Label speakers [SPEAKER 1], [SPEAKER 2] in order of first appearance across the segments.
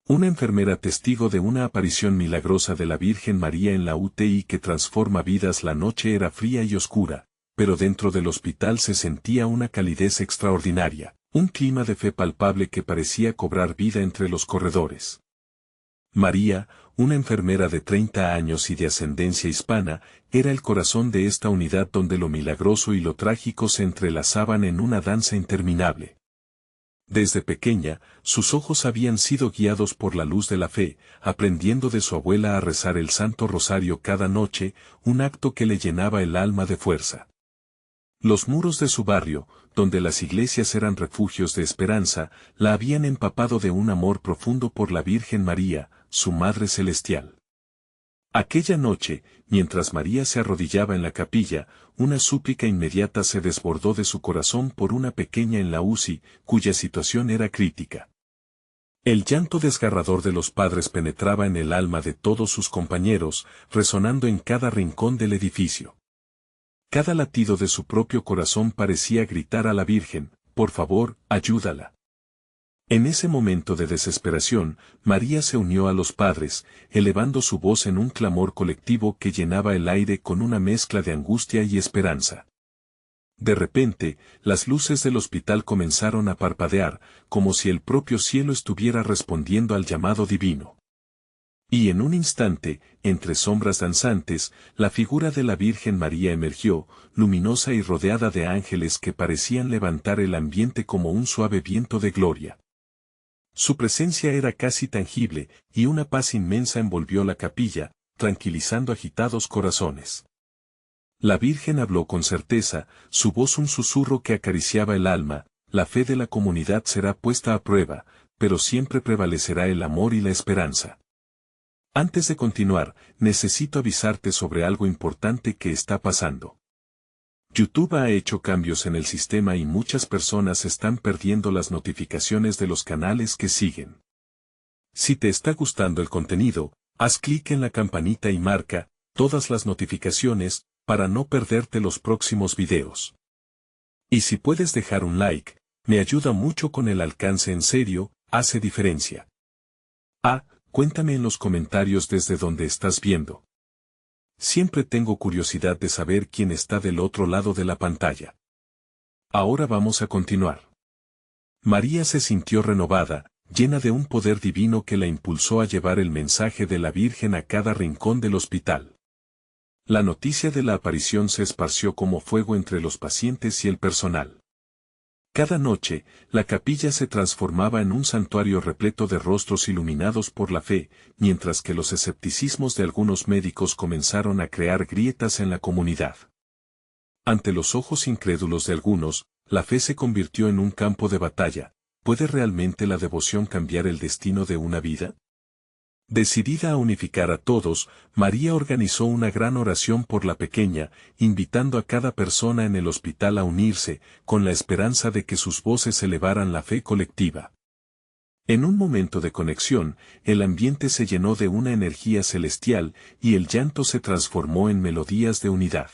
[SPEAKER 1] Una enfermera testigo de una aparición milagrosa de la Virgen María en la UTI que transforma vidas. La noche era fría y oscura, pero dentro del hospital se sentía una calidez extraordinaria, un clima de fe palpable que parecía cobrar vida entre los corredores. María, una enfermera de 30 años y de ascendencia hispana, era el corazón de esta unidad donde lo milagroso y lo trágico se entrelazaban en una danza interminable. Desde pequeña, sus ojos habían sido guiados por la luz de la fe, aprendiendo de su abuela a rezar el Santo Rosario cada noche, un acto que le llenaba el alma de fuerza. Los muros de su barrio, donde las iglesias eran refugios de esperanza, la habían empapado de un amor profundo por la Virgen María, su Madre Celestial. Aquella noche, mientras María se arrodillaba en la capilla, una súplica inmediata se desbordó de su corazón por una pequeña en la UCI, cuya situación era crítica. El llanto desgarrador de los padres penetraba en el alma de todos sus compañeros, resonando en cada rincón del edificio. Cada latido de su propio corazón parecía gritar a la Virgen: por favor, ayúdala. En ese momento de desesperación, María se unió a los padres, elevando su voz en un clamor colectivo que llenaba el aire con una mezcla de angustia y esperanza. De repente, las luces del hospital comenzaron a parpadear, como si el propio cielo estuviera respondiendo al llamado divino. Y en un instante, entre sombras danzantes, la figura de la Virgen María emergió, luminosa y rodeada de ángeles que parecían levantar el ambiente como un suave viento de gloria. Su presencia era casi tangible, y una paz inmensa envolvió la capilla, tranquilizando agitados corazones. La Virgen habló con certeza, su voz un susurro que acariciaba el alma: la fe de la comunidad será puesta a prueba, pero siempre prevalecerá el amor y la esperanza. Antes de continuar, necesito avisarte sobre algo importante que está pasando. YouTube ha hecho cambios en el sistema y muchas personas están perdiendo las notificaciones de los canales que siguen. Si te está gustando el contenido, haz clic en la campanita y marca todas las notificaciones para no perderte los próximos videos. Y si puedes dejar un like, me ayuda mucho con el alcance. En serio, hace diferencia. Cuéntame en los comentarios desde donde estás viendo. Siempre tengo curiosidad de saber quién está del otro lado de la pantalla. Ahora vamos a continuar. María se sintió renovada, llena de un poder divino que la impulsó a llevar el mensaje de la Virgen a cada rincón del hospital. La noticia de la aparición se esparció como fuego entre los pacientes y el personal. Cada noche, la capilla se transformaba en un santuario repleto de rostros iluminados por la fe, mientras que los escepticismos de algunos médicos comenzaron a crear grietas en la comunidad. Ante los ojos incrédulos de algunos, la fe se convirtió en un campo de batalla. ¿Puede realmente la devoción cambiar el destino de una vida? Decidida a unificar a todos, María organizó una gran oración por la pequeña, invitando a cada persona en el hospital a unirse, con la esperanza de que sus voces elevaran la fe colectiva. En un momento de conexión, el ambiente se llenó de una energía celestial, y el llanto se transformó en melodías de unidad.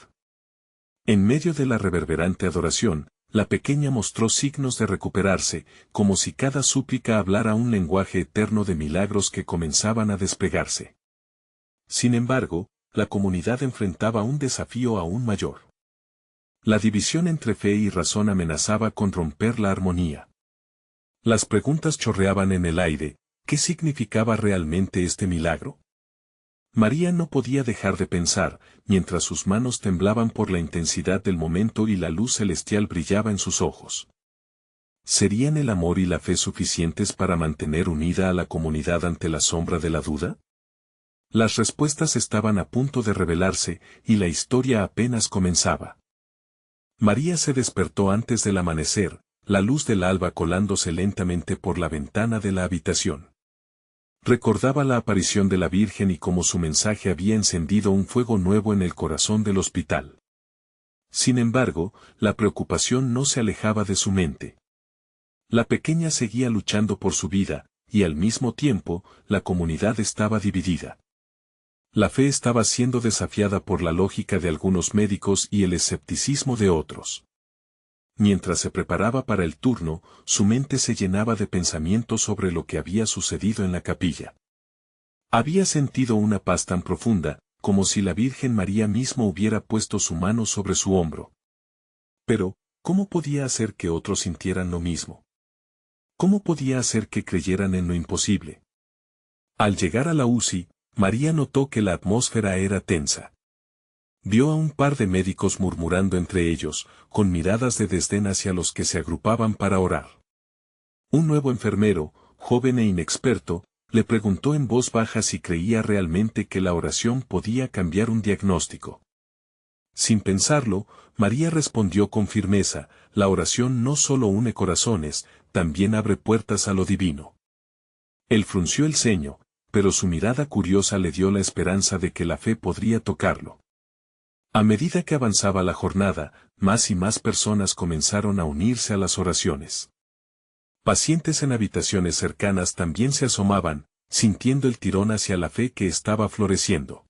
[SPEAKER 1] En medio de la reverberante adoración, la pequeña mostró signos de recuperarse, como si cada súplica hablara un lenguaje eterno de milagros que comenzaban a desplegarse. Sin embargo, la comunidad enfrentaba un desafío aún mayor. La división entre fe y razón amenazaba con romper la armonía. Las preguntas chorreaban en el aire: ¿qué significaba realmente este milagro? María no podía dejar de pensar, mientras sus manos temblaban por la intensidad del momento y la luz celestial brillaba en sus ojos. ¿Serían el amor y la fe suficientes para mantener unida a la comunidad ante la sombra de la duda? Las respuestas estaban a punto de revelarse, y la historia apenas comenzaba. María se despertó antes del amanecer, la luz del alba colándose lentamente por la ventana de la habitación. Recordaba la aparición de la Virgen y cómo su mensaje había encendido un fuego nuevo en el corazón del hospital. Sin embargo, la preocupación no se alejaba de su mente. La pequeña seguía luchando por su vida, y al mismo tiempo, la comunidad estaba dividida. La fe estaba siendo desafiada por la lógica de algunos médicos y el escepticismo de otros. Mientras se preparaba para el turno, su mente se llenaba de pensamientos sobre lo que había sucedido en la capilla. Había sentido una paz tan profunda, como si la Virgen María misma hubiera puesto su mano sobre su hombro. Pero, ¿cómo podía hacer que otros sintieran lo mismo? ¿Cómo podía hacer que creyeran en lo imposible? Al llegar a la UCI, María notó que la atmósfera era tensa. Vio a un par de médicos murmurando entre ellos, con miradas de desdén hacia los que se agrupaban para orar. Un nuevo enfermero, joven e inexperto, le preguntó en voz baja si creía realmente que la oración podía cambiar un diagnóstico. Sin pensarlo, María respondió con firmeza: la oración no solo une corazones, también abre puertas a lo divino. Él frunció el ceño, pero su mirada curiosa le dio la esperanza de que la fe podría tocarlo. A medida que avanzaba la jornada, más y más personas comenzaron a unirse a las oraciones. Pacientes en habitaciones cercanas también se asomaban, sintiendo el tirón hacia la fe que estaba floreciendo.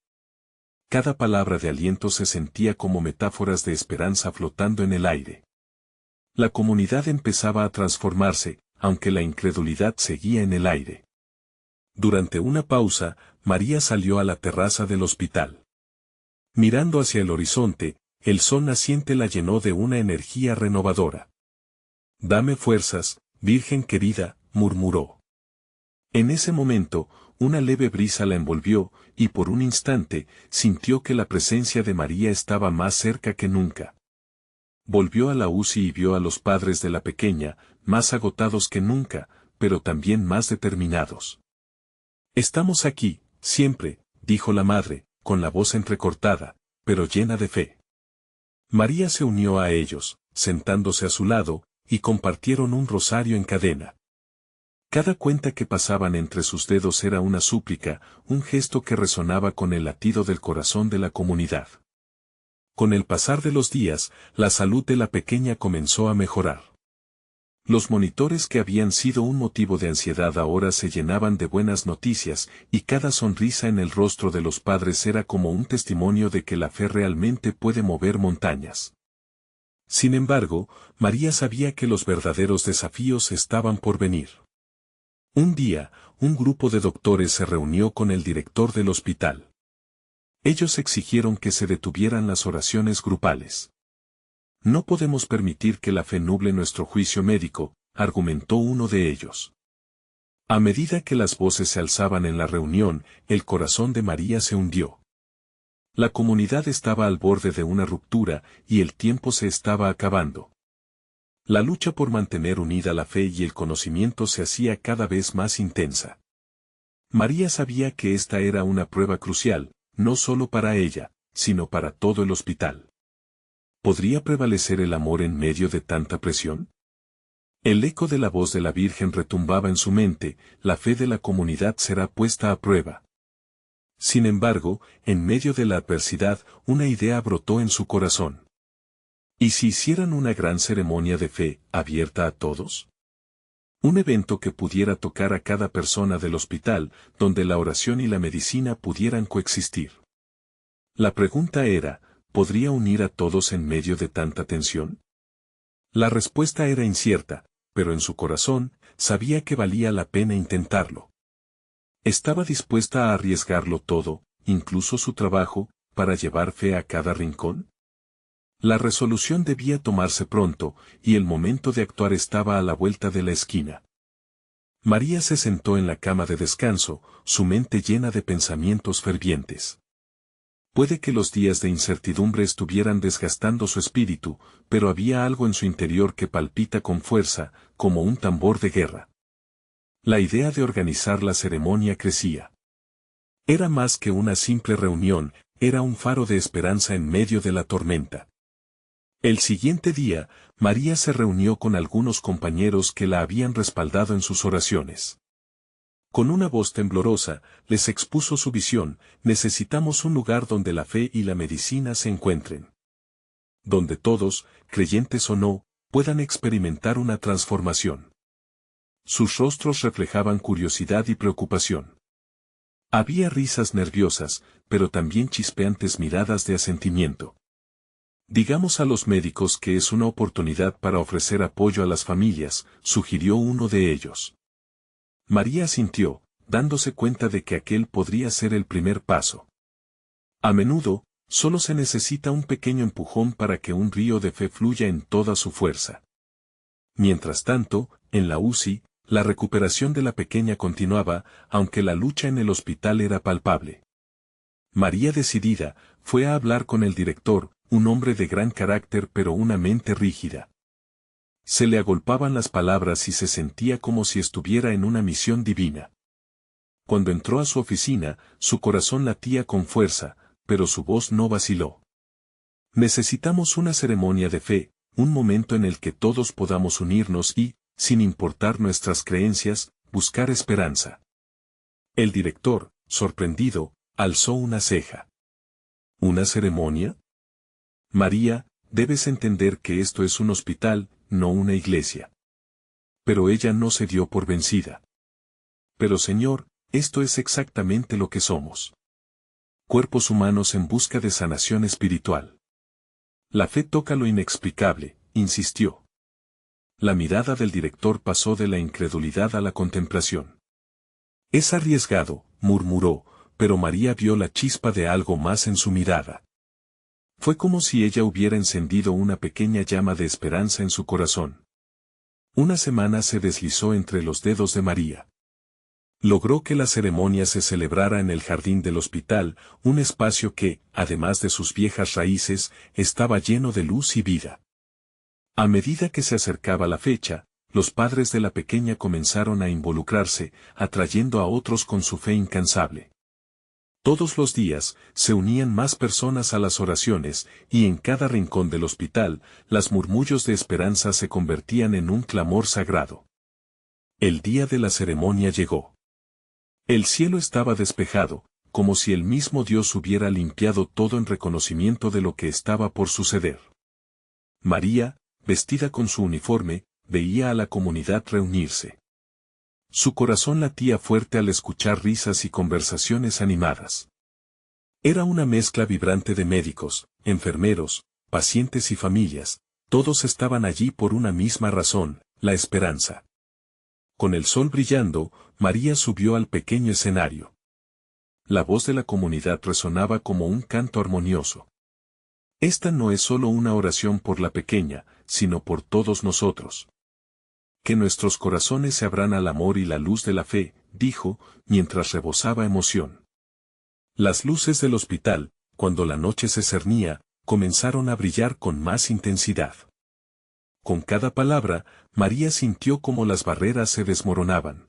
[SPEAKER 1] Cada palabra de aliento se sentía como metáforas de esperanza flotando en el aire. La comunidad empezaba a transformarse, aunque la incredulidad seguía en el aire. Durante una pausa, María salió a la terraza del hospital. Mirando hacia el horizonte, el sol naciente la llenó de una energía renovadora. «Dame fuerzas, Virgen querida», murmuró. En ese momento, una leve brisa la envolvió, y por un instante, sintió que la presencia de María estaba más cerca que nunca. Volvió a la UCI y vio a los padres de la pequeña, más agotados que nunca, pero también más determinados. «Estamos aquí, siempre», dijo la madre, con la voz entrecortada, pero llena de fe. María se unió a ellos, sentándose a su lado, y compartieron un rosario en cadena. Cada cuenta que pasaban entre sus dedos era una súplica, un gesto que resonaba con el latido del corazón de la comunidad. Con el pasar de los días, la salud de la pequeña comenzó a mejorar. Los monitores que habían sido un motivo de ansiedad ahora se llenaban de buenas noticias, y cada sonrisa en el rostro de los padres era como un testimonio de que la fe realmente puede mover montañas. Sin embargo, María sabía que los verdaderos desafíos estaban por venir. Un día, un grupo de doctores se reunió con el director del hospital. Ellos exigieron que se detuvieran las oraciones grupales. «No podemos permitir que la fe nuble nuestro juicio médico», argumentó uno de ellos. A medida que las voces se alzaban en la reunión, el corazón de María se hundió. La comunidad estaba al borde de una ruptura, y el tiempo se estaba acabando. La lucha por mantener unida la fe y el conocimiento se hacía cada vez más intensa. María sabía que esta era una prueba crucial, no solo para ella, sino para todo el hospital. ¿Podría prevalecer el amor en medio de tanta presión? El eco de la voz de la Virgen retumbaba en su mente: la fe de la comunidad será puesta a prueba. Sin embargo, en medio de la adversidad, una idea brotó en su corazón. ¿Y si hicieran una gran ceremonia de fe, abierta a todos? Un evento que pudiera tocar a cada persona del hospital, donde la oración y la medicina pudieran coexistir. La pregunta era: ¿podría unir a todos en medio de tanta tensión? La respuesta era incierta, pero en su corazón, sabía que valía la pena intentarlo. Estaba dispuesta a arriesgarlo todo, incluso su trabajo, para llevar fe a cada rincón. La resolución debía tomarse pronto, y el momento de actuar estaba a la vuelta de la esquina. María se sentó en la cama de descanso, su mente llena de pensamientos fervientes. Puede que los días de incertidumbre estuvieran desgastando su espíritu, pero había algo en su interior que palpita con fuerza, como un tambor de guerra. La idea de organizar la ceremonia crecía. Era más que una simple reunión, era un faro de esperanza en medio de la tormenta. El siguiente día, María se reunió con algunos compañeros que la habían respaldado en sus oraciones. Con una voz temblorosa, les expuso su visión: necesitamos un lugar donde la fe y la medicina se encuentren. Donde todos, creyentes o no, puedan experimentar una transformación. Sus rostros reflejaban curiosidad y preocupación. Había risas nerviosas, pero también chispeantes miradas de asentimiento. Digamos a los médicos que es una oportunidad para ofrecer apoyo a las familias, sugirió uno de ellos. María asintió, dándose cuenta de que aquel podría ser el primer paso. A menudo, solo se necesita un pequeño empujón para que un río de fe fluya en toda su fuerza. Mientras tanto, en la UCI, la recuperación de la pequeña continuaba, aunque la lucha en el hospital era palpable. María, decidida, fue a hablar con el director, un hombre de gran carácter pero una mente rígida. Se le agolpaban las palabras y se sentía como si estuviera en una misión divina. Cuando entró a su oficina, su corazón latía con fuerza, pero su voz no vaciló. Necesitamos una ceremonia de fe, un momento en el que todos podamos unirnos y, sin importar nuestras creencias, buscar esperanza. El director, sorprendido, alzó una ceja. ¿Una ceremonia? María, debes entender que esto es un hospital, no una iglesia. Pero ella no se dio por vencida. Pero Señor, esto es exactamente lo que somos. Cuerpos humanos en busca de sanación espiritual. La fe toca lo inexplicable, insistió. La mirada del director pasó de la incredulidad a la contemplación. Es arriesgado, murmuró, pero María vio la chispa de algo más en su mirada. Fue como si ella hubiera encendido una pequeña llama de esperanza en su corazón. Una semana se deslizó entre los dedos de María. Logró que la ceremonia se celebrara en el jardín del hospital, un espacio que, además de sus viejas raíces, estaba lleno de luz y vida. A medida que se acercaba la fecha, los padres de la pequeña comenzaron a involucrarse, atrayendo a otros con su fe incansable. Todos los días, se unían más personas a las oraciones, y en cada rincón del hospital, las murmullos de esperanza se convertían en un clamor sagrado. El día de la ceremonia llegó. El cielo estaba despejado, como si el mismo Dios hubiera limpiado todo en reconocimiento de lo que estaba por suceder. María, vestida con su uniforme, veía a la comunidad reunirse. Su corazón latía fuerte al escuchar risas y conversaciones animadas. Era una mezcla vibrante de médicos, enfermeros, pacientes y familias, todos estaban allí por una misma razón, la esperanza. Con el sol brillando, María subió al pequeño escenario. La voz de la comunidad resonaba como un canto armonioso. Esta no es solo una oración por la pequeña, sino por todos nosotros. Que nuestros corazones se abran al amor y la luz de la fe, dijo, mientras rebosaba emoción. Las luces del hospital, cuando la noche se cernía, comenzaron a brillar con más intensidad. Con cada palabra, María sintió como las barreras se desmoronaban.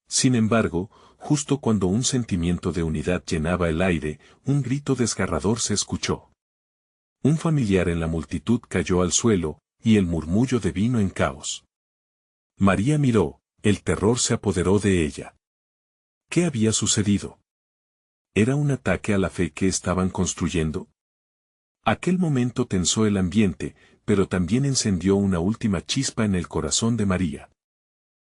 [SPEAKER 1] Sin embargo, justo cuando un sentimiento de unidad llenaba el aire, un grito desgarrador se escuchó. Un familiar en la multitud cayó al suelo, y el murmullo devino en caos. María miró, el terror se apoderó de ella. ¿Qué había sucedido? ¿Era un ataque a la fe que estaban construyendo? Aquel momento tensó el ambiente, pero también encendió una última chispa en el corazón de María.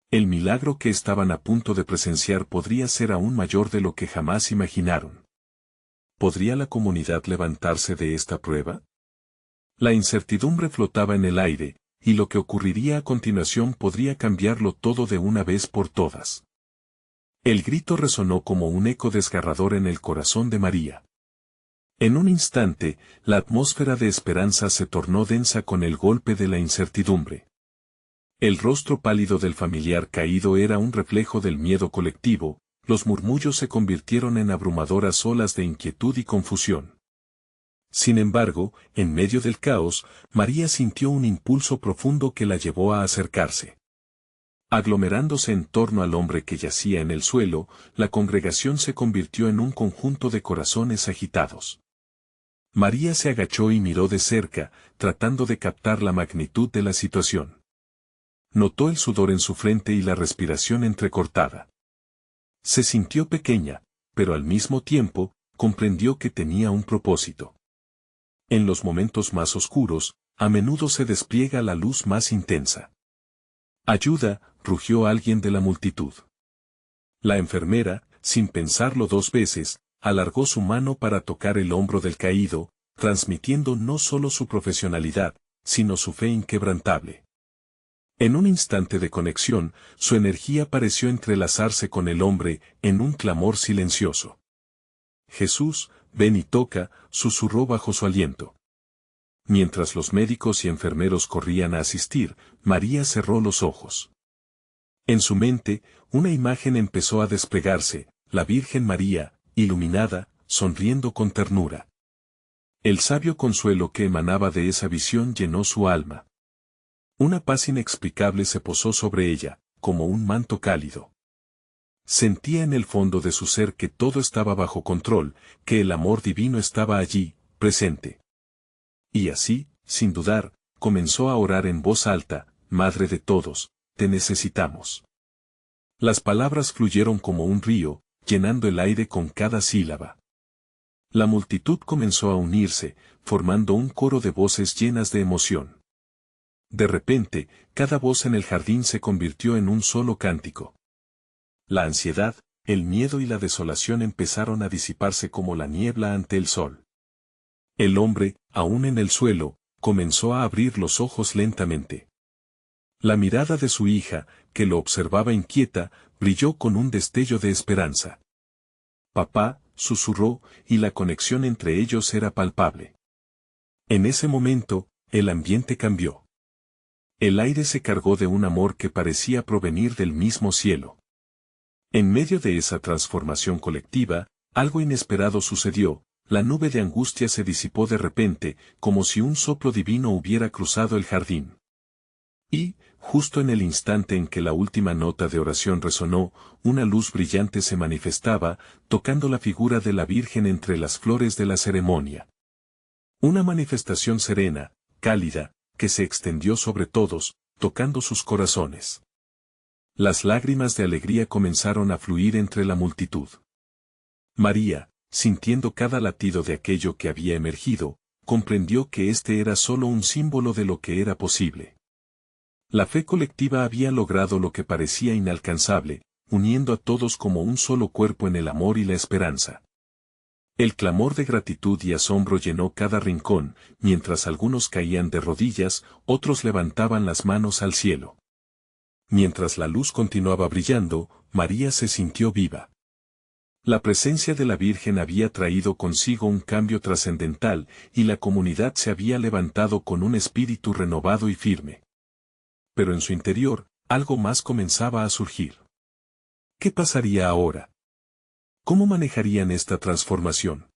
[SPEAKER 1] El milagro que estaban a punto de presenciar podría ser aún mayor de lo que jamás imaginaron. ¿Podría la comunidad levantarse de esta prueba? La incertidumbre flotaba en el aire, y lo que ocurriría a continuación podría cambiarlo todo de una vez por todas. El grito resonó como un eco desgarrador en el corazón de María. En un instante, la atmósfera de esperanza se tornó densa con el golpe de la incertidumbre. El rostro pálido del familiar caído era un reflejo del miedo colectivo, los murmullos se convirtieron en abrumadoras olas de inquietud y confusión. Sin embargo, en medio del caos, María sintió un impulso profundo que la llevó a acercarse. Aglomerándose en torno al hombre que yacía en el suelo, la congregación se convirtió en un conjunto de corazones agitados. María se agachó y miró de cerca, tratando de captar la magnitud de la situación. Notó el sudor en su frente y la respiración entrecortada. Se sintió pequeña, pero al mismo tiempo, comprendió que tenía un propósito. En los momentos más oscuros, a menudo se despliega la luz más intensa. «¡Ayuda!», rugió alguien de la multitud. La enfermera, sin pensarlo dos veces, alargó su mano para tocar el hombro del caído, transmitiendo no solo su profesionalidad, sino su fe inquebrantable. En un instante de conexión, su energía pareció entrelazarse con el hombre en un clamor silencioso. Jesús, ven y toca, susurró bajo su aliento. Mientras los médicos y enfermeros corrían a asistir, María cerró los ojos. En su mente, una imagen empezó a desplegarse, la Virgen María, iluminada, sonriendo con ternura. El sabio consuelo que emanaba de esa visión llenó su alma. Una paz inexplicable se posó sobre ella, como un manto cálido. Sentía en el fondo de su ser que todo estaba bajo control, que el amor divino estaba allí, presente. Y así, sin dudar, comenzó a orar en voz alta: Madre de todos, te necesitamos. Las palabras fluyeron como un río, llenando el aire con cada sílaba. La multitud comenzó a unirse, formando un coro de voces llenas de emoción. De repente, cada voz en el jardín se convirtió en un solo cántico. La ansiedad, el miedo y la desolación empezaron a disiparse como la niebla ante el sol. El hombre, aún en el suelo, comenzó a abrir los ojos lentamente. La mirada de su hija, que lo observaba inquieta, brilló con un destello de esperanza. Papá, susurró, y la conexión entre ellos era palpable. En ese momento, el ambiente cambió. El aire se cargó de un amor que parecía provenir del mismo cielo. En medio de esa transformación colectiva, algo inesperado sucedió: la nube de angustia se disipó de repente, como si un soplo divino hubiera cruzado el jardín. Y, justo en el instante en que la última nota de oración resonó, una luz brillante se manifestaba, tocando la figura de la Virgen entre las flores de la ceremonia. Una manifestación serena, cálida, que se extendió sobre todos, tocando sus corazones. Las lágrimas de alegría comenzaron a fluir entre la multitud. María, sintiendo cada latido de aquello que había emergido, comprendió que este era solo un símbolo de lo que era posible. La fe colectiva había logrado lo que parecía inalcanzable, uniendo a todos como un solo cuerpo en el amor y la esperanza. El clamor de gratitud y asombro llenó cada rincón, mientras algunos caían de rodillas, otros levantaban las manos al cielo. Mientras la luz continuaba brillando, María se sintió viva. La presencia de la Virgen había traído consigo un cambio trascendental, y la comunidad se había levantado con un espíritu renovado y firme. Pero en su interior, algo más comenzaba a surgir. ¿Qué pasaría ahora? ¿Cómo manejarían esta transformación?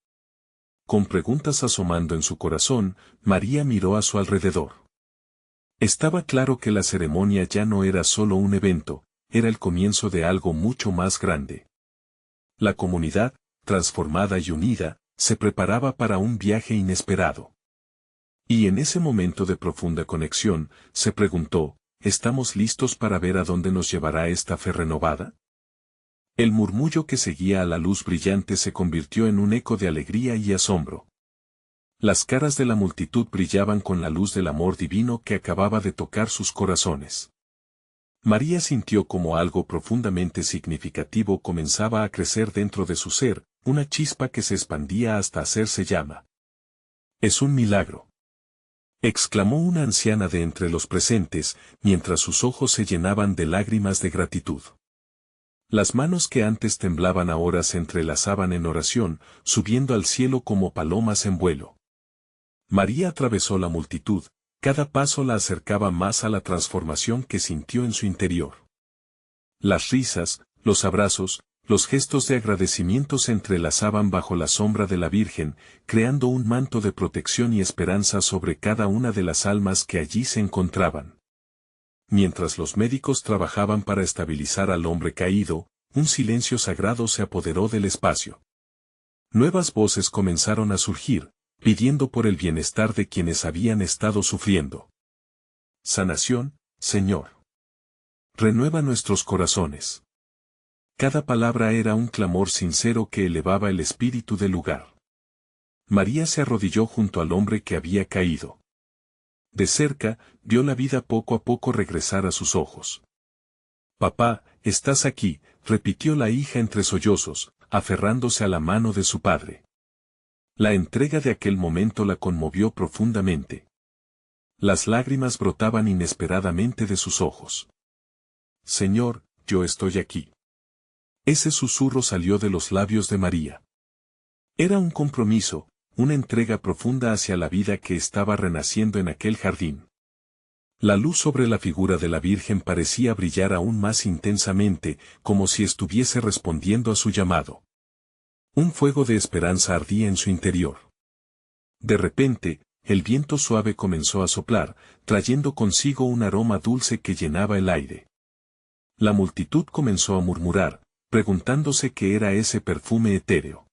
[SPEAKER 1] Con preguntas asomando en su corazón, María miró a su alrededor. Estaba claro que la ceremonia ya no era solo un evento, era el comienzo de algo mucho más grande. La comunidad, transformada y unida, se preparaba para un viaje inesperado. Y en ese momento de profunda conexión, se preguntó: ¿estamos listos para ver a dónde nos llevará esta fe renovada? El murmullo que seguía a la luz brillante se convirtió en un eco de alegría y asombro. Las caras de la multitud brillaban con la luz del amor divino que acababa de tocar sus corazones. María sintió como algo profundamente significativo comenzaba a crecer dentro de su ser, una chispa que se expandía hasta hacerse llama. «Es un milagro», exclamó una anciana de entre los presentes, mientras sus ojos se llenaban de lágrimas de gratitud. Las manos que antes temblaban ahora se entrelazaban en oración, subiendo al cielo como palomas en vuelo. María atravesó la multitud, cada paso la acercaba más a la transformación que sintió en su interior. Las risas, los abrazos, los gestos de agradecimiento se entrelazaban bajo la sombra de la Virgen, creando un manto de protección y esperanza sobre cada una de las almas que allí se encontraban. Mientras los médicos trabajaban para estabilizar al hombre caído, un silencio sagrado se apoderó del espacio. Nuevas voces comenzaron a surgir, pidiendo por el bienestar de quienes habían estado sufriendo. Sanación, Señor. Renueva nuestros corazones. Cada palabra era un clamor sincero que elevaba el espíritu del lugar. María se arrodilló junto al hombre que había caído. De cerca, vio la vida poco a poco regresar a sus ojos. «Papá, estás aquí», repitió la hija entre sollozos, aferrándose a la mano de su padre. La entrega de aquel momento la conmovió profundamente. Las lágrimas brotaban inesperadamente de sus ojos. Señor, yo estoy aquí. Ese susurro salió de los labios de María. Era un compromiso, una entrega profunda hacia la vida que estaba renaciendo en aquel jardín. La luz sobre la figura de la Virgen parecía brillar aún más intensamente, como si estuviese respondiendo a su llamado. Un fuego de esperanza ardía en su interior. De repente, el viento suave comenzó a soplar, trayendo consigo un aroma dulce que llenaba el aire. La multitud comenzó a murmurar, preguntándose qué era ese perfume etéreo.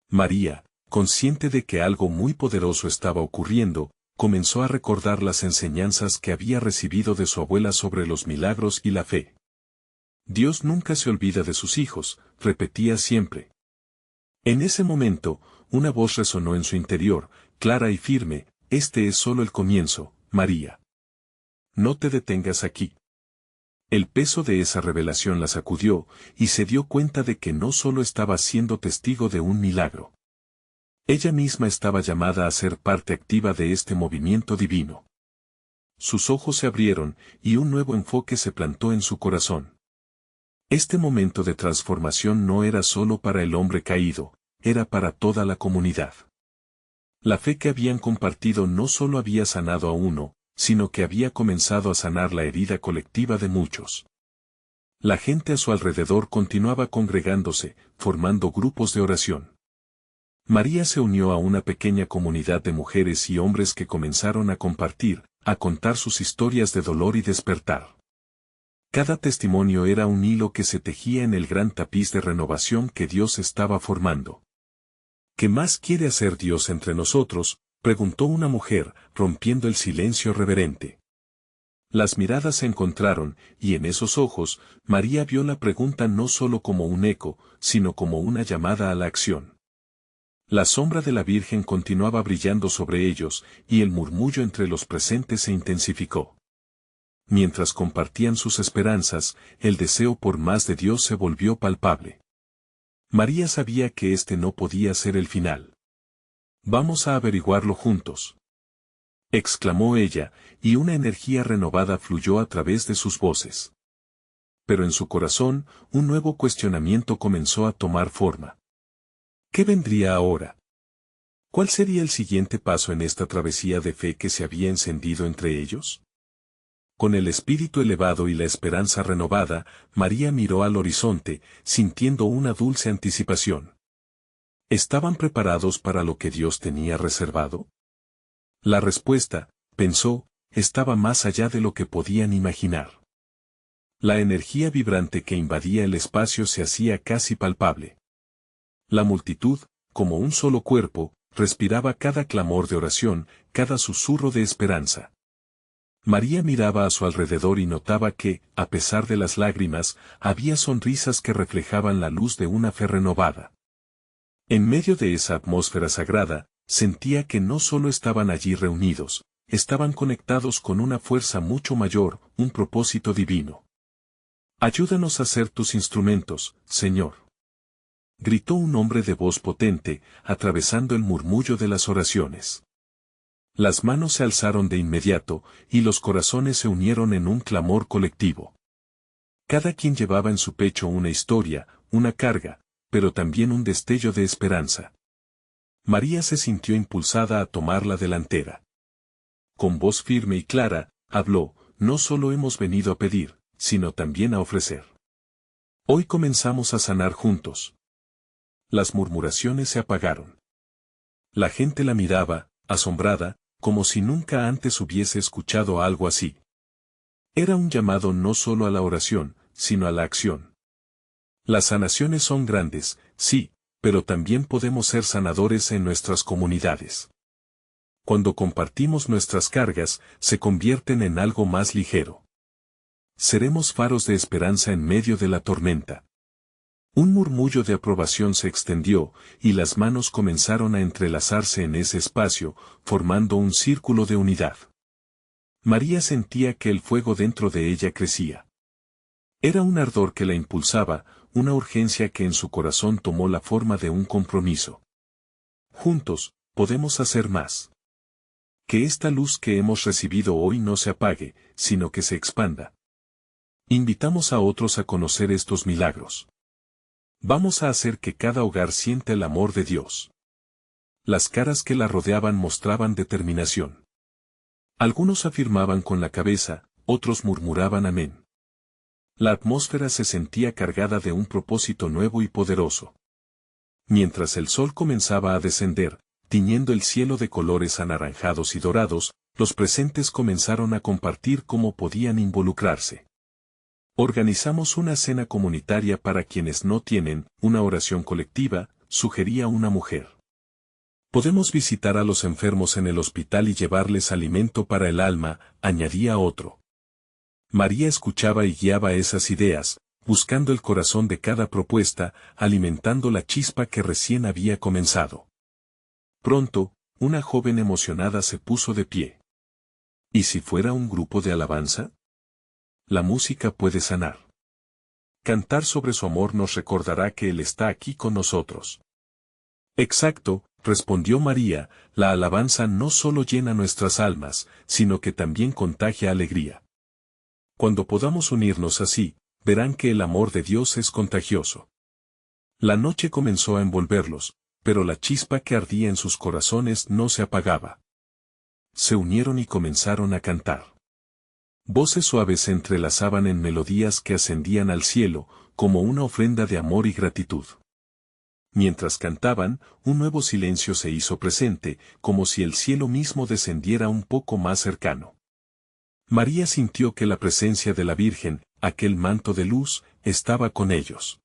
[SPEAKER 1] María, consciente de que algo muy poderoso estaba ocurriendo, comenzó a recordar las enseñanzas que había recibido de su abuela sobre los milagros y la fe. Dios nunca se olvida de sus hijos, repetía siempre. En ese momento, una voz resonó en su interior, clara y firme: este es solo el comienzo, María. No te detengas aquí. El peso de esa revelación la sacudió, y se dio cuenta de que no solo estaba siendo testigo de un milagro. Ella misma estaba llamada a ser parte activa de este movimiento divino. Sus ojos se abrieron, y un nuevo enfoque se plantó en su corazón. Este momento de transformación no era solo para el hombre caído, era para toda la comunidad. La fe que habían compartido no solo había sanado a uno, sino que había comenzado a sanar la herida colectiva de muchos. La gente a su alrededor continuaba congregándose, formando grupos de oración. María se unió a una pequeña comunidad de mujeres y hombres que comenzaron a compartir, a contar sus historias de dolor y despertar. Cada testimonio era un hilo que se tejía en el gran tapiz de renovación que Dios estaba formando. ¿Qué más quiere hacer Dios entre nosotros?, preguntó una mujer, rompiendo el silencio reverente. Las miradas se encontraron, y en esos ojos, María vio la pregunta no solo como un eco, sino como una llamada a la acción. La sombra de la Virgen continuaba brillando sobre ellos, y el murmullo entre los presentes se intensificó. Mientras compartían sus esperanzas, el deseo por más de Dios se volvió palpable. María sabía que este no podía ser el final. Vamos a averiguarlo juntos, exclamó ella, y una energía renovada fluyó a través de sus voces. Pero en su corazón, un nuevo cuestionamiento comenzó a tomar forma. ¿Qué vendría ahora? ¿Cuál sería el siguiente paso en esta travesía de fe que se había encendido entre ellos? Con el espíritu elevado y la esperanza renovada, María miró al horizonte, sintiendo una dulce anticipación. ¿Estaban preparados para lo que Dios tenía reservado? La respuesta, pensó, estaba más allá de lo que podían imaginar. La energía vibrante que invadía el espacio se hacía casi palpable. La multitud, como un solo cuerpo, respiraba cada clamor de oración, cada susurro de esperanza. María miraba a su alrededor y notaba que, a pesar de las lágrimas, había sonrisas que reflejaban la luz de una fe renovada. En medio de esa atmósfera sagrada, sentía que no solo estaban allí reunidos, estaban conectados con una fuerza mucho mayor, un propósito divino. Ayúdanos a ser tus instrumentos, Señor. Gritó un hombre de voz potente, atravesando el murmullo de las oraciones. Las manos se alzaron de inmediato, y los corazones se unieron en un clamor colectivo. Cada quien llevaba en su pecho una historia, una carga, pero también un destello de esperanza. María se sintió impulsada a tomar la delantera. Con voz firme y clara, habló: no solo hemos venido a pedir, sino también a ofrecer. Hoy comenzamos a sanar juntos. Las murmuraciones se apagaron. La gente la miraba, asombrada, como si nunca antes hubiese escuchado algo así. Era un llamado no solo a la oración, sino a la acción. Las sanaciones son grandes, sí, pero también podemos ser sanadores en nuestras comunidades. Cuando compartimos nuestras cargas, se convierten en algo más ligero. Seremos faros de esperanza en medio de la tormenta. Un murmullo de aprobación se extendió, y las manos comenzaron a entrelazarse en ese espacio, formando un círculo de unidad. María sentía que el fuego dentro de ella crecía. Era un ardor que la impulsaba, una urgencia que en su corazón tomó la forma de un compromiso. Juntos, podemos hacer más. Que esta luz que hemos recibido hoy no se apague, sino que se expanda. Invitamos a otros a conocer estos milagros. Vamos a hacer que cada hogar sienta el amor de Dios. Las caras que la rodeaban mostraban determinación. Algunos afirmaban con la cabeza, otros murmuraban amén. La atmósfera se sentía cargada de un propósito nuevo y poderoso. Mientras el sol comenzaba a descender, tiñendo el cielo de colores anaranjados y dorados, los presentes comenzaron a compartir cómo podían involucrarse. Organizamos una cena comunitaria para quienes no tienen, una oración colectiva, sugería una mujer. Podemos visitar a los enfermos en el hospital y llevarles alimento para el alma, añadía otro. María escuchaba y guiaba esas ideas, buscando el corazón de cada propuesta, alimentando la chispa que recién había comenzado. Pronto, una joven emocionada se puso de pie. ¿Y si fuera un grupo de alabanza? La música puede sanar. Cantar sobre su amor nos recordará que Él está aquí con nosotros. Exacto, respondió María, la alabanza no solo llena nuestras almas, sino que también contagia alegría. Cuando podamos unirnos así, verán que el amor de Dios es contagioso. La noche comenzó a envolverlos, pero la chispa que ardía en sus corazones no se apagaba. Se unieron y comenzaron a cantar. Voces suaves se entrelazaban en melodías que ascendían al cielo, como una ofrenda de amor y gratitud. Mientras cantaban, un nuevo silencio se hizo presente, como si el cielo mismo descendiera un poco más cercano. María sintió que la presencia de la Virgen, aquel manto de luz, estaba con ellos.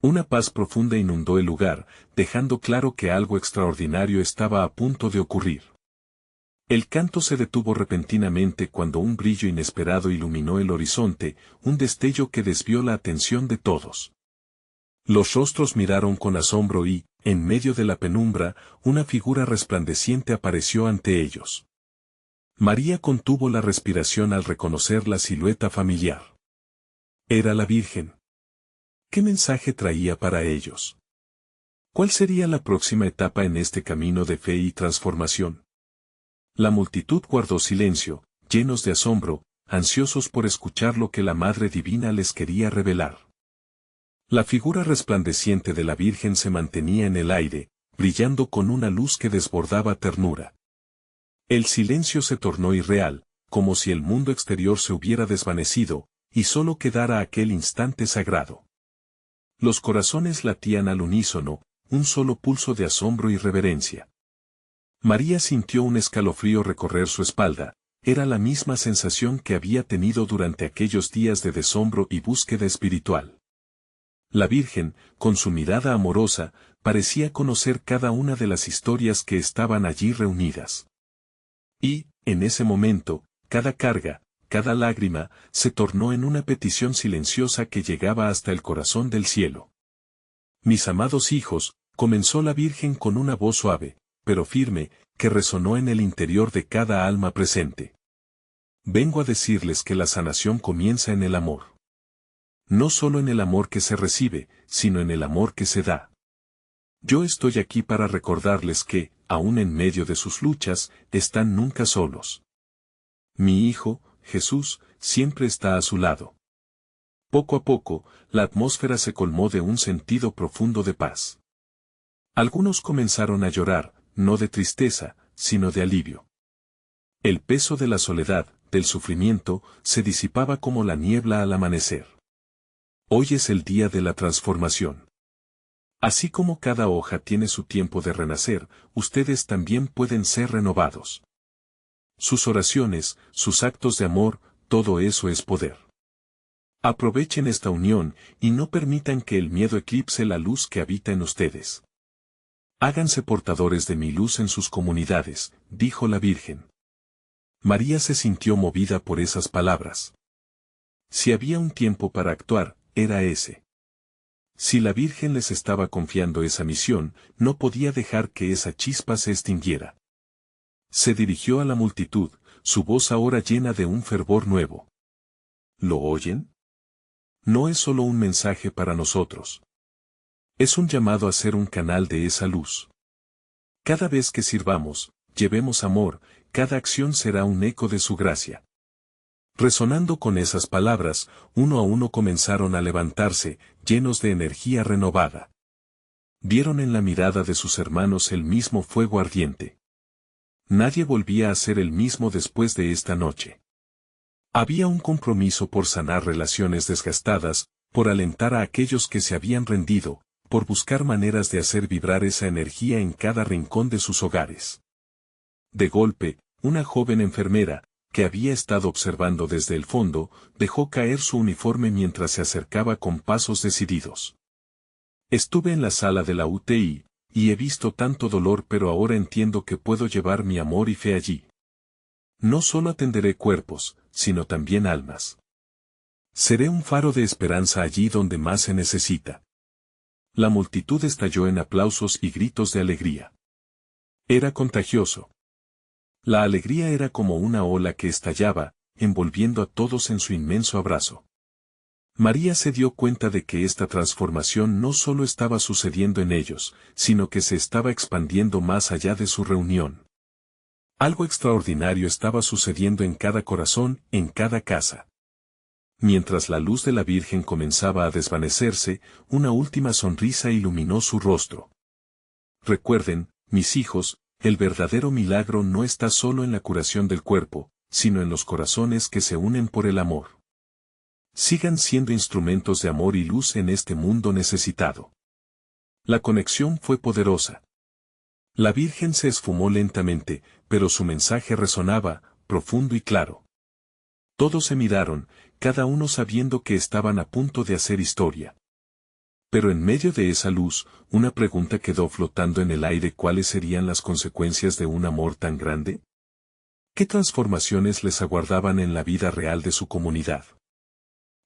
[SPEAKER 1] Una paz profunda inundó el lugar, dejando claro que algo extraordinario estaba a punto de ocurrir. El canto se detuvo repentinamente cuando un brillo inesperado iluminó el horizonte, un destello que desvió la atención de todos. Los rostros miraron con asombro y, en medio de la penumbra, una figura resplandeciente apareció ante ellos. María contuvo la respiración al reconocer la silueta familiar. Era la Virgen. ¿Qué mensaje traía para ellos? ¿Cuál sería la próxima etapa en este camino de fe y transformación? La multitud guardó silencio, llenos de asombro, ansiosos por escuchar lo que la Madre Divina les quería revelar. La figura resplandeciente de la Virgen se mantenía en el aire, brillando con una luz que desbordaba ternura. El silencio se tornó irreal, como si el mundo exterior se hubiera desvanecido, y solo quedara aquel instante sagrado. Los corazones latían al unísono, un solo pulso de asombro y reverencia. María sintió un escalofrío recorrer su espalda, era la misma sensación que había tenido durante aquellos días de desombro y búsqueda espiritual. La Virgen, con su mirada amorosa, parecía conocer cada una de las historias que estaban allí reunidas. Y, en ese momento, cada carga, cada lágrima, se tornó en una petición silenciosa que llegaba hasta el corazón del cielo. Mis amados hijos, comenzó la Virgen con una voz suave, pero firme, que resonó en el interior de cada alma presente. Vengo a decirles que la sanación comienza en el amor. No solo en el amor que se recibe, sino en el amor que se da. Yo estoy aquí para recordarles que, aun en medio de sus luchas, están nunca solos. Mi Hijo, Jesús, siempre está a su lado. Poco a poco, la atmósfera se colmó de un sentido profundo de paz. Algunos comenzaron a llorar, no de tristeza, sino de alivio. El peso de la soledad, del sufrimiento, se disipaba como la niebla al amanecer. Hoy es el día de la transformación. Así como cada hoja tiene su tiempo de renacer, ustedes también pueden ser renovados. Sus oraciones, sus actos de amor, todo eso es poder. Aprovechen esta unión, y no permitan que el miedo eclipse la luz que habita en ustedes. Háganse portadores de mi luz en sus comunidades, dijo la Virgen. María se sintió movida por esas palabras. Si había un tiempo para actuar, era ese. Si la Virgen les estaba confiando esa misión, no podía dejar que esa chispa se extinguiera. Se dirigió a la multitud, su voz ahora llena de un fervor nuevo. ¿Lo oyen? No es solo un mensaje para nosotros. Es un llamado a ser un canal de esa luz. Cada vez que sirvamos, llevemos amor, cada acción será un eco de su gracia. Resonando con esas palabras, uno a uno comenzaron a levantarse, llenos de energía renovada. Vieron en la mirada de sus hermanos el mismo fuego ardiente. Nadie volvía a ser el mismo después de esta noche. Había un compromiso por sanar relaciones desgastadas, por alentar a aquellos que se habían rendido, por buscar maneras de hacer vibrar esa energía en cada rincón de sus hogares. De golpe, una joven enfermera, que había estado observando desde el fondo, dejó caer su uniforme mientras se acercaba con pasos decididos. Estuve en la sala de la UTI, y he visto tanto dolor, pero ahora entiendo que puedo llevar mi amor y fe allí. No solo atenderé cuerpos, sino también almas. Seré un faro de esperanza allí donde más se necesita. La multitud estalló en aplausos y gritos de alegría. Era contagioso. La alegría era como una ola que estallaba, envolviendo a todos en su inmenso abrazo. María se dio cuenta de que esta transformación no solo estaba sucediendo en ellos, sino que se estaba expandiendo más allá de su reunión. Algo extraordinario estaba sucediendo en cada corazón, en cada casa. Mientras la luz de la Virgen comenzaba a desvanecerse, una última sonrisa iluminó su rostro. Recuerden, mis hijos, el verdadero milagro no está solo en la curación del cuerpo, sino en los corazones que se unen por el amor. Sigan siendo instrumentos de amor y luz en este mundo necesitado. La conexión fue poderosa. La Virgen se esfumó lentamente, pero su mensaje resonaba, profundo y claro. Todos se miraron, cada uno sabiendo que estaban a punto de hacer historia. Pero en medio de esa luz, una pregunta quedó flotando en el aire: ¿cuáles serían las consecuencias de un amor tan grande? ¿Qué transformaciones les aguardaban en la vida real de su comunidad?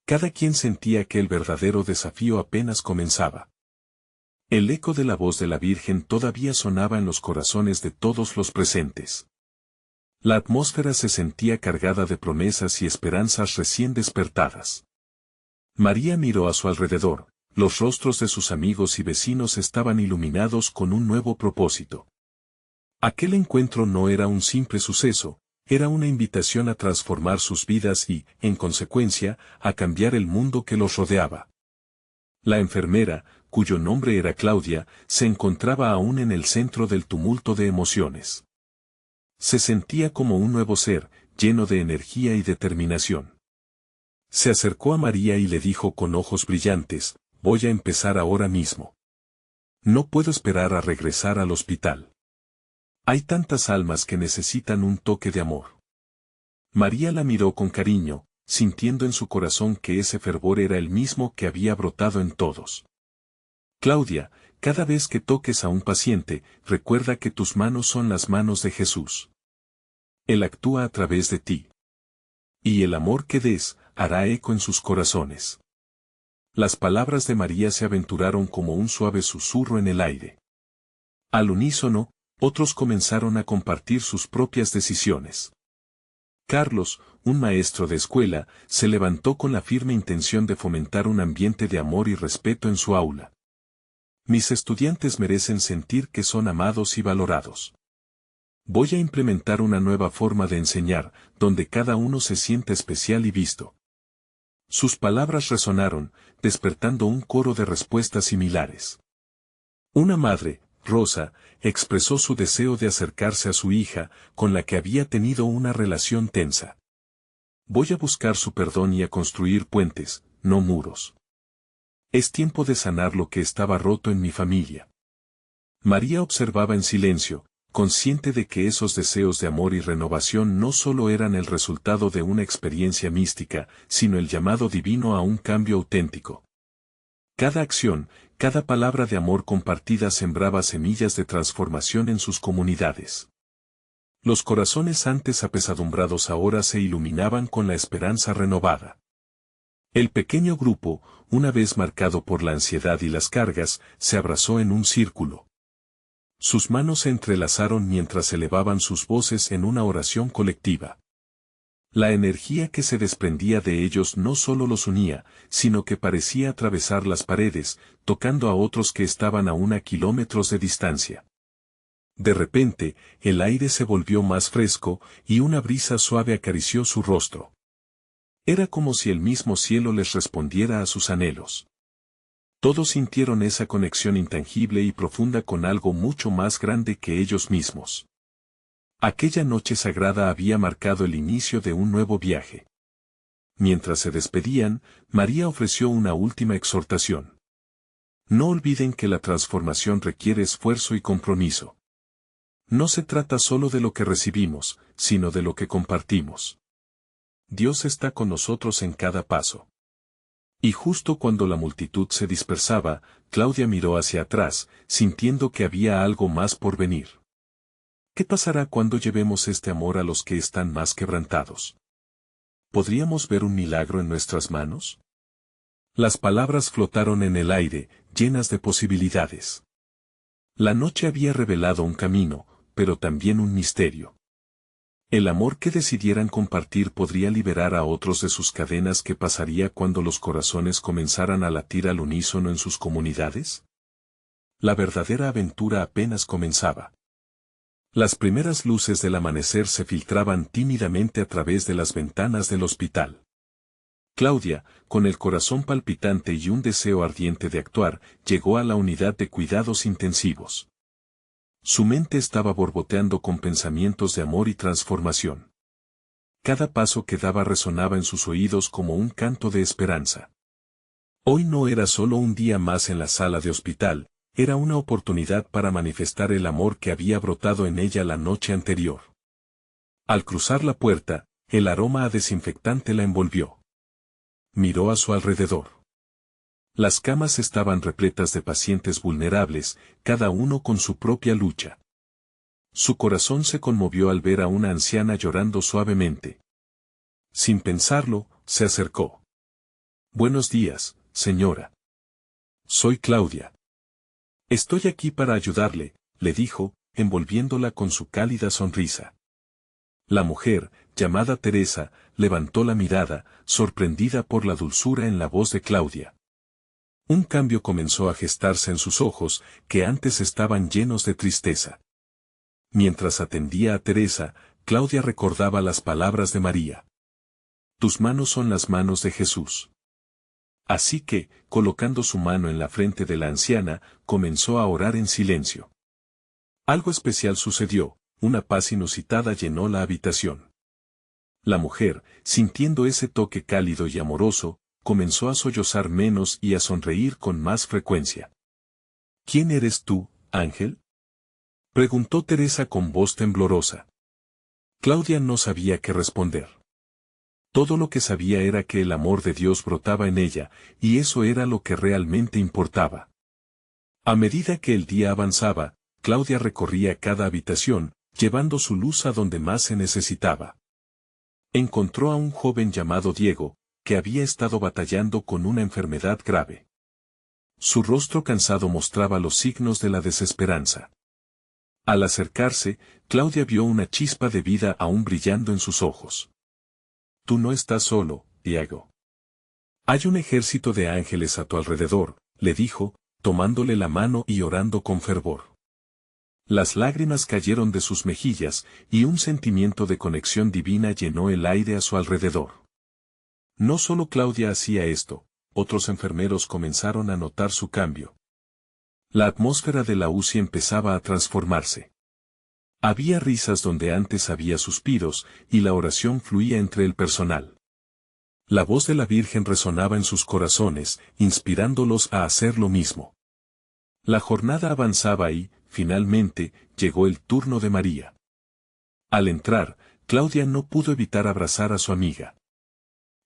[SPEAKER 1] Cada quien sentía que el verdadero desafío apenas comenzaba. El eco de la voz de la Virgen todavía sonaba en los corazones de todos los presentes. La atmósfera se sentía cargada de promesas y esperanzas recién despertadas. María miró a su alrededor, los rostros de sus amigos y vecinos estaban iluminados con un nuevo propósito. Aquel encuentro no era un simple suceso, era una invitación a transformar sus vidas y, en consecuencia, a cambiar el mundo que los rodeaba. La enfermera, cuyo nombre era Claudia, se encontraba aún en el centro del tumulto de emociones. Se sentía como un nuevo ser, lleno de energía y determinación. Se acercó a María y le dijo con ojos brillantes: voy a empezar ahora mismo. No puedo esperar a regresar al hospital. Hay tantas almas que necesitan un toque de amor. María la miró con cariño, sintiendo en su corazón que ese fervor era el mismo que había brotado en todos. Claudia, cada vez que toques a un paciente, recuerda que tus manos son las manos de Jesús. Él actúa a través de ti. Y el amor que des, hará eco en sus corazones. Las palabras de María se aventuraron como un suave susurro en el aire. Al unísono, otros comenzaron a compartir sus propias decisiones. Carlos, un maestro de escuela, se levantó con la firme intención de fomentar un ambiente de amor y respeto en su aula. Mis estudiantes merecen sentir que son amados y valorados. Voy a implementar una nueva forma de enseñar, donde cada uno se sienta especial y visto. Sus palabras resonaron, despertando un coro de respuestas similares. Una madre, Rosa, expresó su deseo de acercarse a su hija, con la que había tenido una relación tensa. Voy a buscar su perdón y a construir puentes, no muros. Es tiempo de sanar lo que estaba roto en mi familia. María observaba en silencio, consciente de que esos deseos de amor y renovación no solo eran el resultado de una experiencia mística, sino el llamado divino a un cambio auténtico. Cada acción, cada palabra de amor compartida sembraba semillas de transformación en sus comunidades. Los corazones antes apesadumbrados ahora se iluminaban con la esperanza renovada. El pequeño grupo, una vez marcado por la ansiedad y las cargas, se abrazó en un círculo. Sus manos se entrelazaron mientras elevaban sus voces en una oración colectiva. La energía que se desprendía de ellos no solo los unía, sino que parecía atravesar las paredes, tocando a otros que estaban a kilómetros de distancia. De repente, el aire se volvió más fresco y una brisa suave acarició su rostro. Era como si el mismo cielo les respondiera a sus anhelos. Todos sintieron esa conexión intangible y profunda con algo mucho más grande que ellos mismos. Aquella noche sagrada había marcado el inicio de un nuevo viaje. Mientras se despedían, María ofreció una última exhortación. No olviden que la transformación requiere esfuerzo y compromiso. No se trata solo de lo que recibimos, sino de lo que compartimos. Dios está con nosotros en cada paso. Y justo cuando la multitud se dispersaba, Claudia miró hacia atrás, sintiendo que había algo más por venir. ¿Qué pasará cuando llevemos este amor a los que están más quebrantados? ¿Podríamos ver un milagro en nuestras manos? Las palabras flotaron en el aire, llenas de posibilidades. La noche había revelado un camino, pero también un misterio. El amor que decidieran compartir podría liberar a otros de sus cadenas. ¿Qué pasaría cuando los corazones comenzaran a latir al unísono en sus comunidades? La verdadera aventura apenas comenzaba. Las primeras luces del amanecer se filtraban tímidamente a través de las ventanas del hospital. Claudia, con el corazón palpitante y un deseo ardiente de actuar, llegó a la unidad de cuidados intensivos. Su mente estaba borboteando con pensamientos de amor y transformación. Cada paso que daba resonaba en sus oídos como un canto de esperanza. Hoy no era solo un día más en la sala de hospital, era una oportunidad para manifestar el amor que había brotado en ella la noche anterior. Al cruzar la puerta, el aroma a desinfectante la envolvió. Miró a su alrededor. Las camas estaban repletas de pacientes vulnerables, cada uno con su propia lucha. Su corazón se conmovió al ver a una anciana llorando suavemente. Sin pensarlo, se acercó. «Buenos días, señora. Soy Claudia. Estoy aquí para ayudarle», le dijo, envolviéndola con su cálida sonrisa. La mujer, llamada Teresa, levantó la mirada, sorprendida por la dulzura en la voz de Claudia. Un cambio comenzó a gestarse en sus ojos, que antes estaban llenos de tristeza. Mientras atendía a Teresa, Claudia recordaba las palabras de María. «Tus manos son las manos de Jesús». Así que, colocando su mano en la frente de la anciana, comenzó a orar en silencio. Algo especial sucedió, una paz inusitada llenó la habitación. La mujer, sintiendo ese toque cálido y amoroso, comenzó a sollozar menos y a sonreír con más frecuencia. «¿Quién eres tú, ángel?», preguntó Teresa con voz temblorosa. Claudia no sabía qué responder. Todo lo que sabía era que el amor de Dios brotaba en ella, y eso era lo que realmente importaba. A medida que el día avanzaba, Claudia recorría cada habitación, llevando su luz a donde más se necesitaba. Encontró a un joven llamado Diego, que había estado batallando con una enfermedad grave. Su rostro cansado mostraba los signos de la desesperanza. Al acercarse, Claudia vio una chispa de vida aún brillando en sus ojos. «Tú no estás solo, Diego. Hay un ejército de ángeles a tu alrededor», le dijo, tomándole la mano y orando con fervor. Las lágrimas cayeron de sus mejillas, y un sentimiento de conexión divina llenó el aire a su alrededor. No solo Claudia hacía esto, otros enfermeros comenzaron a notar su cambio. La atmósfera de la UCI empezaba a transformarse. Había risas donde antes había suspiros, y la oración fluía entre el personal. La voz de la Virgen resonaba en sus corazones, inspirándolos a hacer lo mismo. La jornada avanzaba y, finalmente, llegó el turno de María. Al entrar, Claudia no pudo evitar abrazar a su amiga.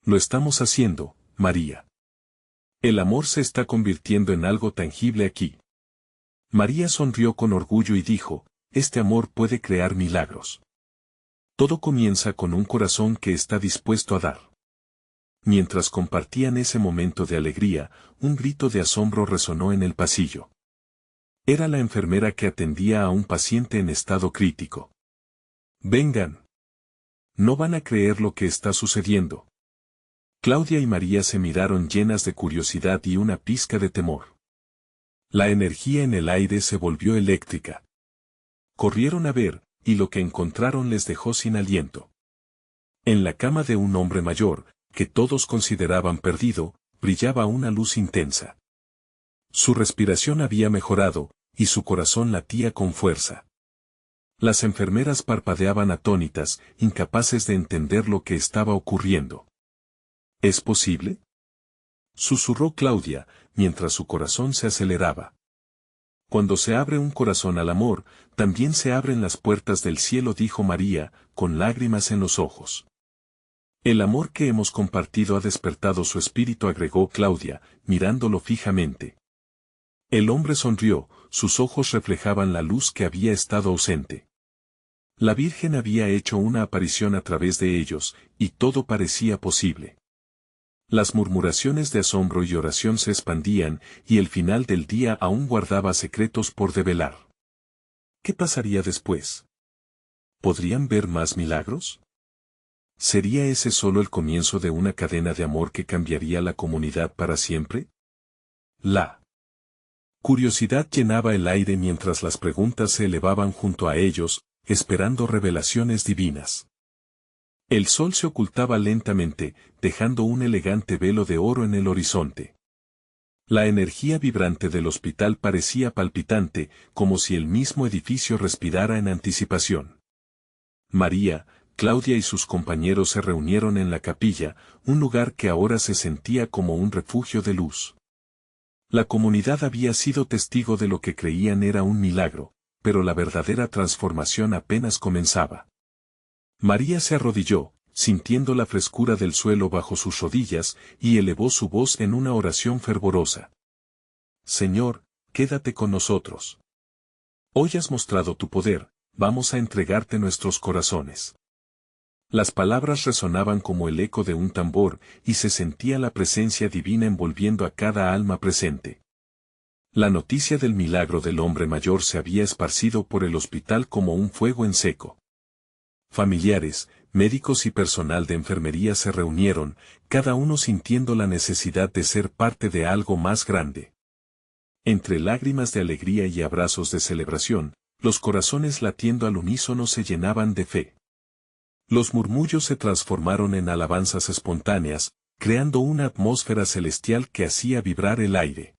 [SPEAKER 1] «Lo estamos haciendo, María. El amor se está convirtiendo en algo tangible aquí». María sonrió con orgullo y dijo, «Este amor puede crear milagros. Todo comienza con un corazón que está dispuesto a dar». Mientras compartían ese momento de alegría, un grito de asombro resonó en el pasillo. Era la enfermera que atendía a un paciente en estado crítico. «Vengan. No van a creer lo que está sucediendo». Claudia y María se miraron llenas de curiosidad y una pizca de temor. La energía en el aire se volvió eléctrica. Corrieron a ver, y lo que encontraron les dejó sin aliento. En la cama de un hombre mayor, que todos consideraban perdido, brillaba una luz intensa. Su respiración había mejorado, y su corazón latía con fuerza. Las enfermeras parpadeaban atónitas, incapaces de entender lo que estaba ocurriendo. ¿Es posible?, susurró Claudia, mientras su corazón se aceleraba. Cuando se abre un corazón al amor, también se abren las puertas del cielo, dijo María, con lágrimas en los ojos. El amor que hemos compartido ha despertado su espíritu, agregó Claudia, mirándolo fijamente. El hombre sonrió, sus ojos reflejaban la luz que había estado ausente. La Virgen había hecho una aparición a través de ellos, y todo parecía posible. Las murmuraciones de asombro y oración se expandían, y el final del día aún guardaba secretos por develar. ¿Qué pasaría después? ¿Podrían ver más milagros? ¿Sería ese solo el comienzo de una cadena de amor que cambiaría la comunidad para siempre? La curiosidad llenaba el aire mientras las preguntas se elevaban junto a ellos, esperando revelaciones divinas. El sol se ocultaba lentamente, dejando un elegante velo de oro en el horizonte. La energía vibrante del hospital parecía palpitante, como si el mismo edificio respirara en anticipación. María, Claudia y sus compañeros se reunieron en la capilla, un lugar que ahora se sentía como un refugio de luz. La comunidad había sido testigo de lo que creían era un milagro, pero la verdadera transformación apenas comenzaba. María se arrodilló, sintiendo la frescura del suelo bajo sus rodillas, y elevó su voz en una oración fervorosa. Señor, quédate con nosotros. Hoy has mostrado tu poder, vamos a entregarte nuestros corazones. Las palabras resonaban como el eco de un tambor, y se sentía la presencia divina envolviendo a cada alma presente. La noticia del milagro del hombre mayor se había esparcido por el hospital como un fuego en seco. Familiares, médicos y personal de enfermería se reunieron, cada uno sintiendo la necesidad de ser parte de algo más grande. Entre lágrimas de alegría y abrazos de celebración, los corazones latiendo al unísono se llenaban de fe. Los murmullos se transformaron en alabanzas espontáneas, creando una atmósfera celestial que hacía vibrar el aire.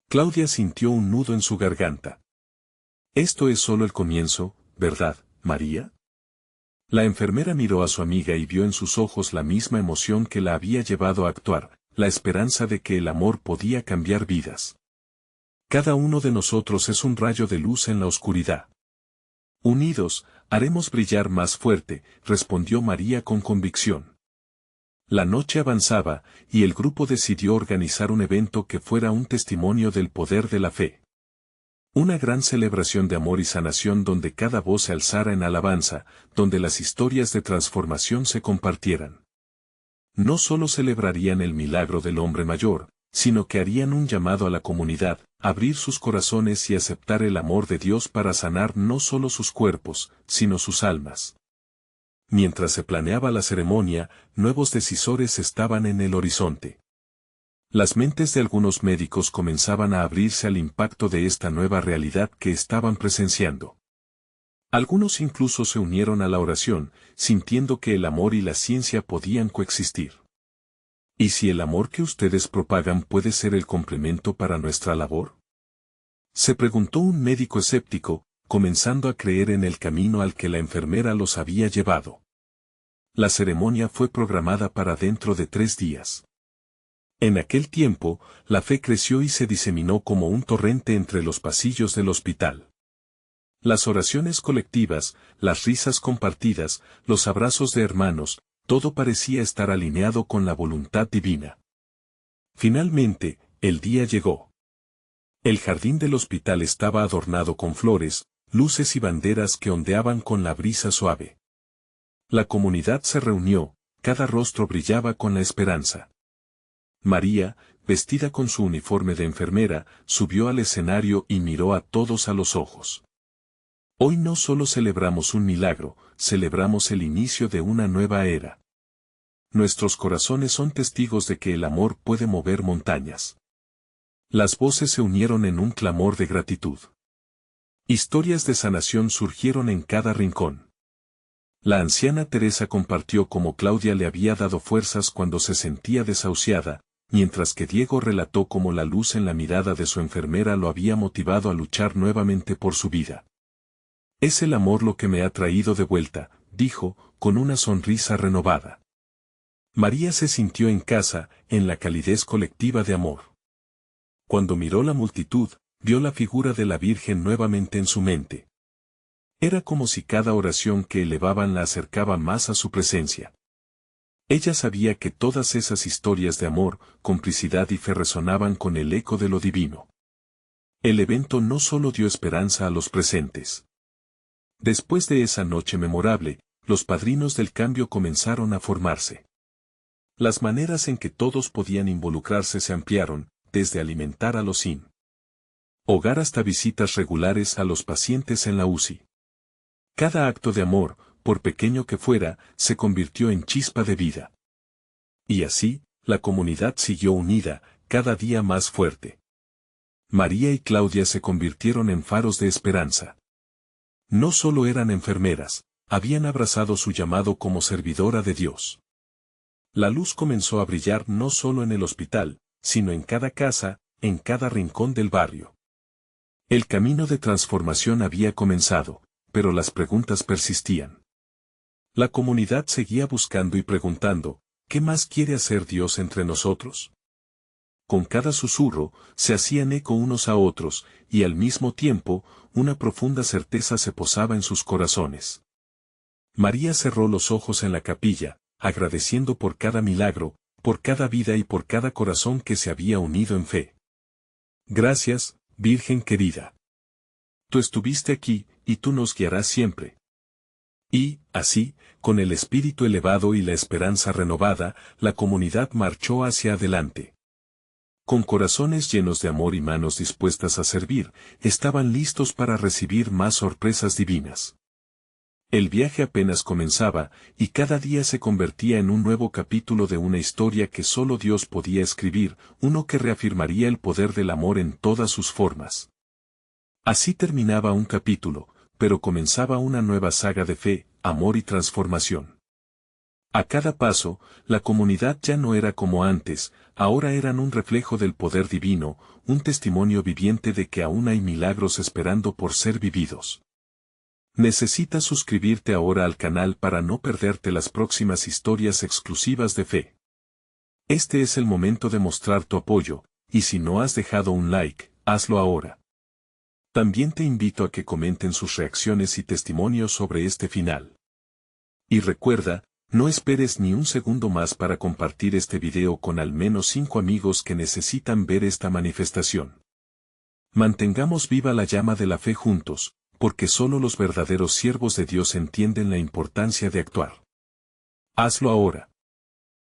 [SPEAKER 1] Claudia sintió un nudo en su garganta. Esto es solo el comienzo, ¿verdad, María? La enfermera miró a su amiga y vio en sus ojos la misma emoción que la había llevado a actuar, la esperanza de que el amor podía cambiar vidas. Cada uno de nosotros es un rayo de luz en la oscuridad. Unidos, haremos brillar más fuerte, respondió María con convicción. La noche avanzaba, y el grupo decidió organizar un evento que fuera un testimonio del poder de la fe. Una gran celebración de amor y sanación donde cada voz se alzara en alabanza, donde las historias de transformación se compartieran. No solo celebrarían el milagro del hombre mayor, sino que harían un llamado a la comunidad, abrir sus corazones y aceptar el amor de Dios para sanar no solo sus cuerpos, sino sus almas. Mientras se planeaba la ceremonia, nuevos decisores estaban en el horizonte. Las mentes de algunos médicos comenzaban a abrirse al impacto de esta nueva realidad que estaban presenciando. Algunos incluso se unieron a la oración, sintiendo que el amor y la ciencia podían coexistir. ¿Y si el amor que ustedes propagan puede ser el complemento para nuestra labor?, se preguntó un médico escéptico, comenzando a creer en el camino al que la enfermera los había llevado. La ceremonia fue programada para dentro de 3 días. En aquel tiempo, la fe creció y se diseminó como un torrente entre los pasillos del hospital. Las oraciones colectivas, las risas compartidas, los abrazos de hermanos, todo parecía estar alineado con la voluntad divina. Finalmente, el día llegó. El jardín del hospital estaba adornado con flores, luces y banderas que ondeaban con la brisa suave. La comunidad se reunió, cada rostro brillaba con la esperanza. María, vestida con su uniforme de enfermera, subió al escenario y miró a todos a los ojos. Hoy no solo celebramos un milagro, celebramos el inicio de una nueva era. Nuestros corazones son testigos de que el amor puede mover montañas. Las voces se unieron en un clamor de gratitud. Historias de sanación surgieron en cada rincón. La anciana Teresa compartió cómo Claudia le había dado fuerzas cuando se sentía desahuciada, mientras que Diego relató cómo la luz en la mirada de su enfermera lo había motivado a luchar nuevamente por su vida. Es el amor lo que me ha traído de vuelta, dijo, con una sonrisa renovada. María se sintió en casa, en la calidez colectiva de amor. Cuando miró la multitud, vio la figura de la Virgen nuevamente en su mente. Era como si cada oración que elevaban la acercaba más a su presencia. Ella sabía que todas esas historias de amor, complicidad y fe resonaban con el eco de lo divino. El evento no solo dio esperanza a los presentes. Después de esa noche memorable, los padrinos del cambio comenzaron a formarse. Las maneras en que todos podían involucrarse se ampliaron, desde alimentar a los sin hogar hasta visitas regulares a los pacientes en la UCI. Cada acto de amor, por pequeño que fuera, se convirtió en chispa de vida. Y así, la comunidad siguió unida, cada día más fuerte. María y Claudia se convirtieron en faros de esperanza. No solo eran enfermeras, habían abrazado su llamado como servidora de Dios. La luz comenzó a brillar no solo en el hospital, sino en cada casa, en cada rincón del barrio. El camino de transformación había comenzado, pero las preguntas persistían. La comunidad seguía buscando y preguntando, ¿qué más quiere hacer Dios entre nosotros? Con cada susurro, se hacían eco unos a otros, y al mismo tiempo, una profunda certeza se posaba en sus corazones. María cerró los ojos en la capilla, agradeciendo por cada milagro, por cada vida y por cada corazón que se había unido en fe. Gracias, Virgen querida. Tú estuviste aquí, y tú nos guiarás siempre. Y, así, con el espíritu elevado y la esperanza renovada, la comunidad marchó hacia adelante. Con corazones llenos de amor y manos dispuestas a servir, estaban listos para recibir más sorpresas divinas. El viaje apenas comenzaba, y cada día se convertía en un nuevo capítulo de una historia que solo Dios podía escribir, uno que reafirmaría el poder del amor en todas sus formas. Así terminaba un capítulo, pero comenzaba una nueva saga de fe, amor y transformación. A cada paso, la comunidad ya no era como antes, ahora eran un reflejo del poder divino, un testimonio viviente de que aún hay milagros esperando por ser vividos. Necesitas suscribirte ahora al canal para no perderte las próximas historias exclusivas de fe. Este es el momento de mostrar tu apoyo, y si no has dejado un like, hazlo ahora. También te invito a que comenten sus reacciones y testimonios sobre este final. Y recuerda, no esperes ni un segundo más para compartir este video con al menos 5 amigos que necesitan ver esta manifestación. Mantengamos viva la llama de la fe juntos, porque solo los verdaderos siervos de Dios entienden la importancia de actuar. Hazlo ahora.